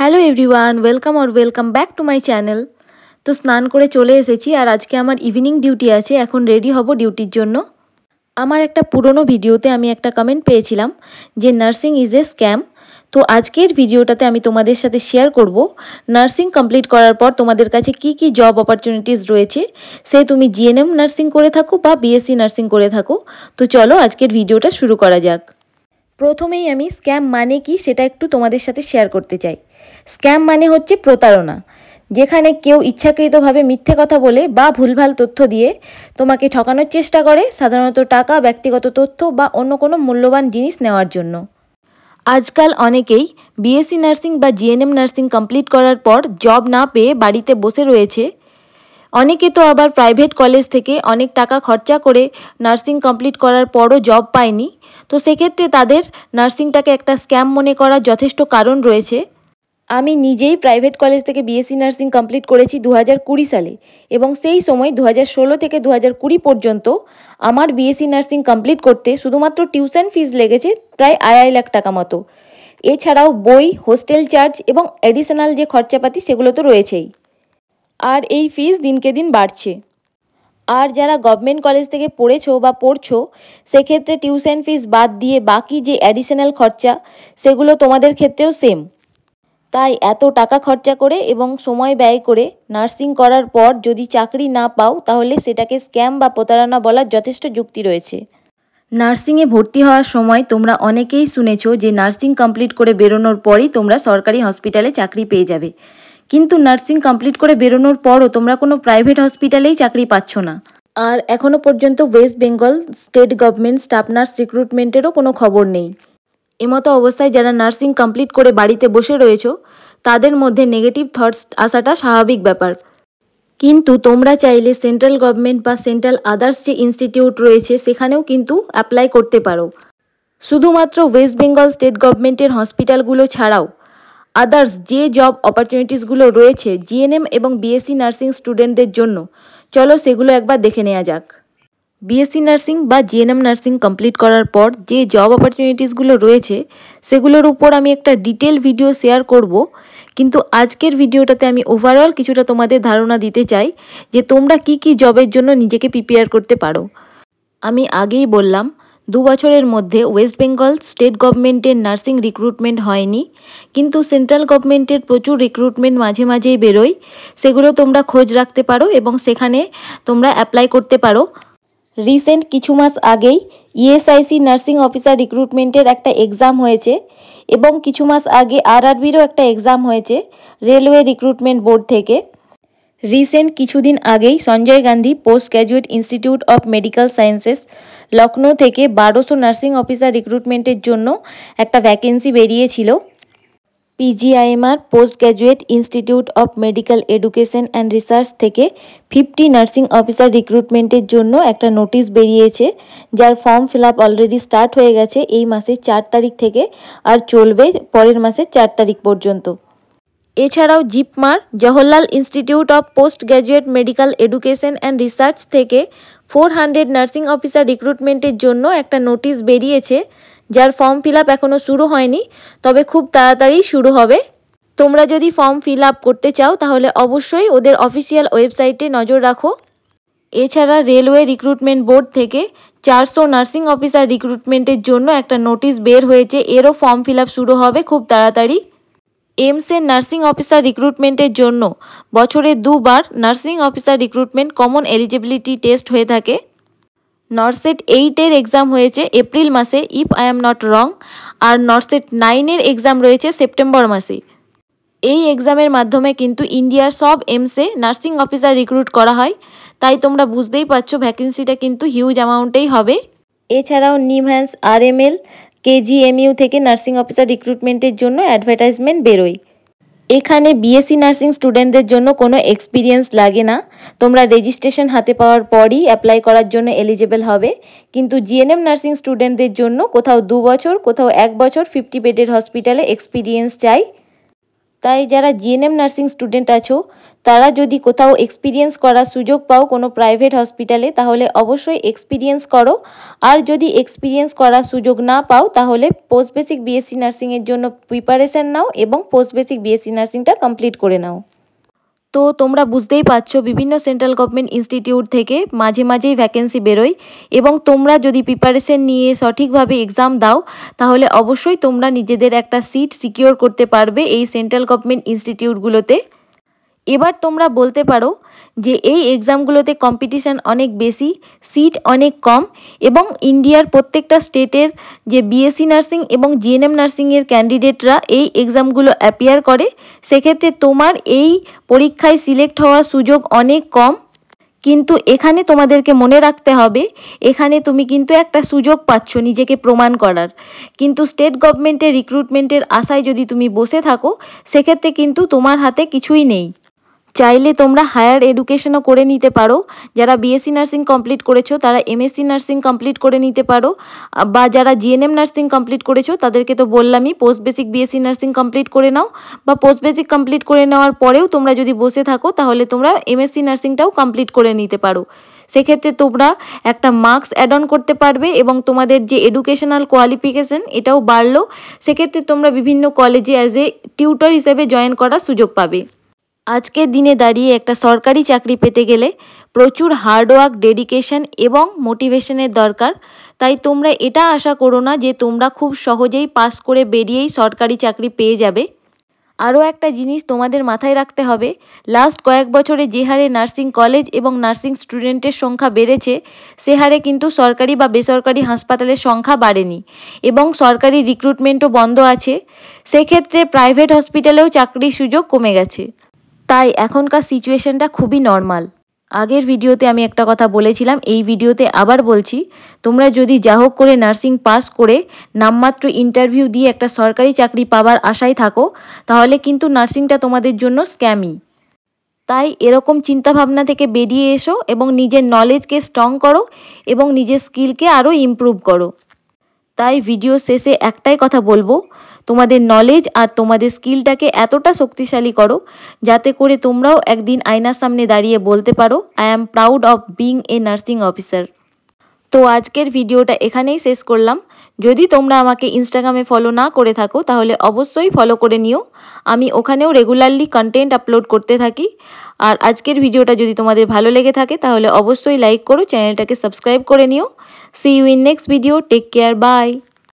Hello everyone, welcome back to my channel. তো স্নান করে চলে এসেছি আর আজকে আমার ইভিনিং ডিউটি আছে। এখন রেডি হব ডিউটির জন্য। আমার একটা পুরনো ভিডিওতে আমি একটা কমেন্ট পেয়েছিলাম যে নার্সিং ইজ এ স্ক্যাম। তো আজকের ভিডিওটাতে আমি তোমাদের সাথে শেয়ার করব নার্সিং কমপ্লিট করার পর তোমাদের কাছে কি কি জব অপরচুনিটিস রয়েছে, সে তুমি জিএনএম নার্সিং করে থাকো বা বিএসসি নার্সিং করে থাকো। তো চলো আজকের ভিডিওটা শুরু করা যাক। প্রথমেই আমি স্ক্যাম মানে কি সেটা একটু তোমাদের সাথে শেয়ার করতে চাই। স্ক্যাম মানে হচ্ছে প্রতারণা, যেখানে কেউ ইচ্ছাকৃতভাবে মিথ্যে কথা বলে বা ভুলভাল তথ্য দিয়ে তোমাকে ঠকানোর চেষ্টা করে, সাধারণত টাকা, ব্যক্তিগত তথ্য বা অন্য কোনো মূল্যবান জিনিস নেওয়ার জন্য। আজকাল অনেকেই বিএসসি নার্সিং বা জিএনএম নার্সিং কমপ্লিট করার পর জব না পেয়ে বাড়িতে বসে রয়েছে। অনেকে তো আবার প্রাইভেট কলেজ থেকে অনেক টাকা খরচা করে নার্সিং কমপ্লিট করার পরও জব পায়নি। তো সেক্ষেত্রে তাদের নার্সিংটাকে একটা স্ক্যাম মনে করার যথেষ্ট কারণ রয়েছে। আমি নিজেই প্রাইভেট কলেজ থেকে বিএসসি নার্সিং কমপ্লিট করেছি 2020 সালে, এবং সেই সময় 2016 থেকে 2020 পর্যন্ত আমার বিএসসি নার্সিং কমপ্লিট করতে শুধুমাত্র টিউশন ফিস লেগেছে প্রায় 2.5 লাখ টাকা মতো। এছাড়াও বই, হোস্টেল চার্জ এবং অ্যাডিশনাল যে খরচাপাতি সেগুলো তো রয়েছেই। আর এই ফিস দিনকে দিন বাড়ছে। আর যারা গভর্নমেন্ট কলেজ থেকে পড়েছো বা পড়ছো, সেক্ষেত্রে টিউশন ফিস বাদ দিয়ে বাকি যে অ্যাডিশনাল খরচা সেগুলো তোমাদের ক্ষেত্রেও সেম। তাই এত টাকা খরচা করে এবং সময় ব্যয় করে নার্সিং করার পর যদি চাকরি না পাও, তাহলে সেটাকে স্ক্যাম বা প্রতারণা বলার যথেষ্ট যুক্তি রয়েছে। নার্সিংয়ে ভর্তি হওয়ার সময় তোমরা অনেকেই শুনেছো যে নার্সিং কমপ্লিট করে বেরোনোর পরই তোমরা সরকারি হসপিটালে চাকরি পেয়ে যাবে। কিন্তু নার্সিং কমপ্লিট করে বেরোনোর পরও তোমরা কোনো প্রাইভেট হসপিটালেই চাকরি পাচ্ছ না। আর এখনও পর্যন্ত West Bengal state government staff nurse রিক্রুটমেন্টেরও কোনো খবর নেই। এমতো অবস্থায় যারা নার্সিং কমপ্লিট করে বাড়িতে বসে রয়েছো, তাদের মধ্যে নেগেটিভ থটস আসাটা স্বাভাবিক ব্যাপার। কিন্তু তোমরা চাইলে সেন্ট্রাল গভর্নমেন্ট বা সেন্ট্রাল আদার্স যে ইনস্টিটিউট রয়েছে সেখানেও কিন্তু অ্যাপ্লাই করতে পারো। শুধুমাত্র ওয়েস্ট বেঙ্গল স্টেট গভর্নমেন্টের হসপিটালগুলো ছাড়াও আদার্স যে জব অপরচুনিটিসগুলো রয়েছে জিএনএম এবং বিএসসি নার্সিং স্টুডেন্টদের জন্য, চলো সেগুলো একবার দেখে নেওয়া যাক। বিএসসি নার্সিং বা জিএনএম নার্সিং কমপ্লিট করার পর যে জব অপরচুনিটিসগুলো রয়েছে সেগুলোর উপর আমি একটা ডিটেল ভিডিও শেয়ার করব। কিন্তু আজকের ভিডিওটাতে আমি ওভারঅল কিছুটা তোমাদের ধারণা দিতে চাই যে তোমরা কি কি জবের জন্য নিজেকে প্রিপেয়ার করতে পারো। আমি আগেই বললাম 2 বছরের মধ্যে ওয়েস্ট বেঙ্গল স্টেট গভর্নমেন্টের নার্সিং রিক্রুটমেন্ট হয়নি, কিন্তু সেন্ট্রাল গভর্নমেন্টের প্রচুর রিক্রুটমেন্ট মাঝে মাঝেই বেরোয়। সেগুলো তোমরা খোঁজ রাখতে পারো এবং সেখানে তোমরা অ্যাপ্লাই করতে পারো। রিসেন্ট কিছু মাস আগেই ইএসআইসি নার্সিং অফিসার রিক্রুটমেন্টের একটা এক্সাম হয়েছে, এবং কিছু মাস আগে আরআরবিরও একটা এক্সাম হয়েছে রেলওয়ে রিক্রুটমেন্ট বোর্ড থেকে। রিসেন্ট কিছুদিন আগেই Sanjay Gandhi post graduate institute of medical sciences Lucknow থেকে 1200 নার্সিং অফিসার রিক্রুটমেন্টের জন্য একটা ভ্যাকেন্সি বেরিয়েছিল। PGIMER post graduate institute of medical education and research থেকে 50 নার্সিং অফিসার রিক্রুটমেন্টের জন্য একটা নোটিশ বেরিয়েছে, যার form fill up already start হয়ে গেছে এই মাসের 4 তারিখ থেকে, আর চলবে পরের মাসের 4 তারিখ পর্যন্ত। এছাড়াও জিপমার Jawaharlal institute of post graduate medical education and research থেকে 400 নার্সিং অফিসার রিক্রুটমেন্টের জন্য একটা নোটিশ বেরিয়েছে, যার ফর্ম ফিল আপ এখনও শুরু হয়নি, তবে খুব তাড়াতাড়ি শুরু হবে। তোমরা যদি ফর্ম ফিল আপ করতে চাও তাহলে অবশ্যই ওদের অফিসিয়াল ওয়েবসাইটে নজর রাখো। এছাড়া রেলওয়ে রিক্রুটমেন্ট বোর্ড থেকে 400 নার্সিং অফিসার রিক্রুটমেন্টের জন্য একটা নোটিশ বের হয়েছে, এরও ফর্ম ফিল আপ শুরু হবে খুব তাড়াতাড়ি। এইমসের নার্সিং অফিসার রিক্রুটমেন্টের জন্য বছরে 2 বার nursing officer recruitment common eligibility test হয়ে থাকে। নরসেট 8-এর এক্সাম হয়েছে এপ্রিল মাসে if I am not wrong, আর নরসেট 9-এর এক্সাম রয়েছে সেপ্টেম্বর মাসে। এই এক্সামের মাধ্যমে কিন্তু ইন্ডিয়ার সব এমসে নার্সিং অফিসার রিক্রুট করা হয়, তাই তোমরা বুঝতেই পারছো ভ্যাকেন্সিটা কিন্তু হিউজ অ্যামাউন্টেই হবে। এছাড়াও নিমহ্যান্স, আরএমএল, কেজিএমইউ থেকে নার্সিং অফিসার রিক্রুটমেন্টের জন্য অ্যাডভার্টাইজমেন্ট বেরোয়। এখানে বিএসসি নার্সিং স্টুডেন্টদের জন্য কোনো এক্সপিরিয়েন্স লাগে না, তোমরা রেজিস্ট্রেশন হাতে পাওয়ার পরই অ্যাপ্লাই করার জন্য এলিজিবল হবে। কিন্তু জিএনএম নার্সিং স্টুডেন্টদের জন্য কোথাও 2 বছর, কোথাও 1 বছর 50 বেডের হসপিটালে এক্সপিরিয়েন্স চাই। তাই যারা জিএনএম নার্সিং স্টুডেন্ট আছো তারা যদি কোথাও এক্সপিরিয়েন্স করার সুযোগ পাও কোনো প্রাইভেট হসপিটালে, তাহলে অবশ্যই এক্সপিরিয়েন্স করো। আর যদি এক্সপিরিয়েন্স করার সুযোগ না পাও তাহলে পোস্ট বেসিক বিএসসি নার্সিংয়ের জন্য প্রিপারেশান নাও এবং পোস্ট বেসিক বিএসসি নার্সিংটা কমপ্লিট করে নাও। তো তোমরা বুঝতেই পারছো বিভিন্ন সেন্ট্রাল গভর্নমেন্ট ইনস্টিটিউট থেকে মাঝে মাঝেই ভ্যাকেন্সি বেরোয়, এবং তোমরা যদি প্রিপারেশন নিয়ে সঠিকভাবে এক্সাম দাও তাহলে অবশ্যই তোমরা নিজেদের একটা সিট সিকিওর করতে পারবে এই সেন্ট্রাল গভর্নমেন্ট ইনস্টিটিউটগুলোতে। এবার তোমরা বলতে পারো যে এই এক্সামগুলোতে কম্পিটিশান অনেক বেশি, সিট অনেক কম, এবং ইন্ডিয়ার প্রত্যেকটা স্টেটের যে বিএসসি নার্সিং এবং জিএনএম নার্সিংয়ের ক্যান্ডিডেটরা এই এক্সামগুলো অ্যাপিয়ার করে, সেক্ষেত্রে তোমার এই পরীক্ষায় সিলেক্ট হওয়ার সুযোগ অনেক কম। কিন্তু এখানে তোমাদেরকে মনে রাখতে হবে, এখানে তুমি কিন্তু একটা সুযোগ পাচ্ছ নিজেকে প্রমাণ করার। কিন্তু স্টেট গভর্নমেন্টের রিক্রুটমেন্টের আশায় যদি তুমি বসে থাকো, সেক্ষেত্রে কিন্তু তোমার হাতে কিছুই নেই। চাইলে তোমরা হায়ার এডুকেশনও করে নিতে পারো। যারা বিএসসি নার্সিং কমপ্লিট করেছো তারা এমএসসি নার্সিং কমপ্লিট করে নিতে পারো, বা যারা জিএনএম নার্সিং কমপ্লিট করেছো তাদেরকে তো বললামই post basic BSc nursing complete করে নাও, বা পোস্ট বেসিক কমপ্লিট করে নেওয়ার পরেও তোমরা যদি বসে থাকো তাহলে তোমরা এমএসসি নার্সিংটাও কমপ্লিট করে নিতে পারো। সেক্ষেত্রে তোমরা একটা মার্কস অ্যাড অন করতে পারবে এবং তোমাদের যে এডুকেশনাল কোয়ালিফিকেশান এটাও বাড়লো। সেক্ষেত্রে তোমরা বিভিন্ন কলেজে অ্যাজ এ টিউটর হিসেবে জয়েন করার সুযোগ পাবে। আজকের দিনে দাঁড়িয়ে একটা সরকারি চাকরি পেতে গেলে প্রচুর হার্ডওয়ার্ক, ডেডিকেশন এবং মোটিভেশনের দরকার। তাই তোমরা এটা আশা করো না যে তোমরা খুব সহজেই পাস করে বেরিয়েই সরকারি চাকরি পেয়ে যাবে। আরও একটা জিনিস তোমাদের মাথায় রাখতে হবে, লাস্ট কয়েক বছরে যে হারে নার্সিং কলেজ এবং নার্সিং স্টুডেন্টের সংখ্যা বেড়েছে, সে হারে কিন্তু সরকারি বা বেসরকারি হাসপাতালের সংখ্যা বাড়েনি, এবং সরকারি রিক্রুটমেন্টও বন্ধ আছে। সেক্ষেত্রে প্রাইভেট হসপিটালেও চাকরির সুযোগ কমে গেছে। তাই এখনকার সিচুয়েশনটা খুবই নর্মাল। আগের ভিডিওতে আমি একটা কথা বলেছিলাম, এই ভিডিওতে আবার বলছি, তোমরা যদি যা হোক করে নার্সিং পাস করে নামমাত্র ইন্টারভিউ দিয়ে একটা সরকারি চাকরি পাওয়ার আশায় থাকো, তাহলে কিন্তু নার্সিংটা তোমাদের জন্য স্ক্যামই। তাই এরকম চিন্তাভাবনা থেকে বেরিয়ে এসো এবং নিজের নলেজকে স্ট্রং করো এবং নিজের স্কিলকে আরও ইমপ্রুভ করো। তাই ভিডিও শেষে একটাই কথা বলবো, তোমাদের নলেজ আর তোমাদের স্কিলটাকে এতটা শক্তিশালী করো যাতে করে তোমরাও একদিন আয়নার সামনে দাঁড়িয়ে বলতে পারো, I am proud of being a nursing officer. তো আজকের ভিডিওটা এখানেই শেষ করলাম। যদি তোমরা আমাকে ইনস্টাগ্রামে ফলো না করে থাকো তাহলে অবশ্যই ফলো করে নিও, আমি ওখানেও রেগুলারলি কন্টেন্ট আপলোড করতে থাকি। আর আজকের ভিডিওটা যদি তোমাদের ভালো লেগে থাকে তাহলে অবশ্যই লাইক করো, চ্যানেলটাকে সাবস্ক্রাইব করে নিও। See you in next video, take care, by.